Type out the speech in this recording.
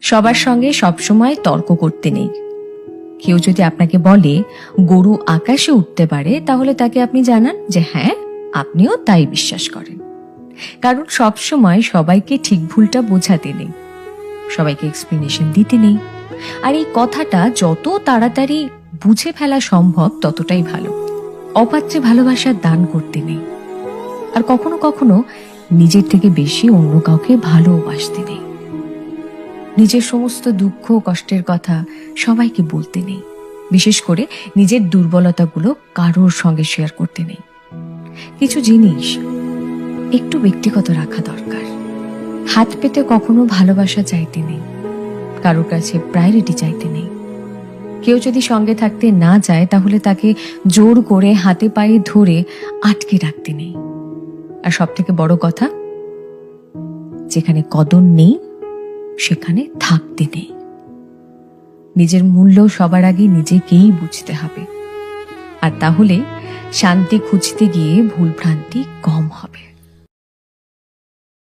সবার সঙ্গে সবসময় তর্ক করতে নেই। কেউ যদি আপনাকে বলে গরু আকাশে উঠতে পারে, তাহলে তাকে আপনি জানান যে হ্যাঁ, আপনিও তাই বিশ্বাস করেন। কারণ সবসময় সবাইকে ঠিক ভুলটা বোঝাতে নেই, সবাইকে এক্সপ্লেনেশন দিতে নেই। আর এই কথাটা যত তাড়াতাড়ি বুঝে ফেলা সম্ভব ততটাই ভালো। অপাত্রে ভালোবাসার দান করতে নেই। আর কখনো কখনো নিজের থেকে বেশি অন্য কাউকে ভালোবাসতে নেই। নিজের সমস্ত দুঃখ কষ্টের কথা সবাইকে বলতে নেই। বিশেষ করে নিজের দুর্বলতাগুলো কারোর সঙ্গে শেয়ার করতে নেই। কিছু জিনিস একটু ব্যক্তিগত রাখা দরকার। হাত পেতে কখনো ভালোবাসা চাইতে নেই, কারোর কাছে প্রায়োরিটি চাইতে নেই। কেউ যদি সঙ্গে থাকতে না চায়, তাহলে তাকে জোর করে হাতে পায়ে ধরে আটকে রাখতে নেই। আর সব থেকে বড় কথা, যেখানে কদর নেই সেখানে থাকতে নেই। নিজের মূল্য সবার আগে নিজেকেই বুঝতে হবে। আর তাহলে শান্তি খুঁজতে গিয়ে ভুলভ্রান্তি কম হবে।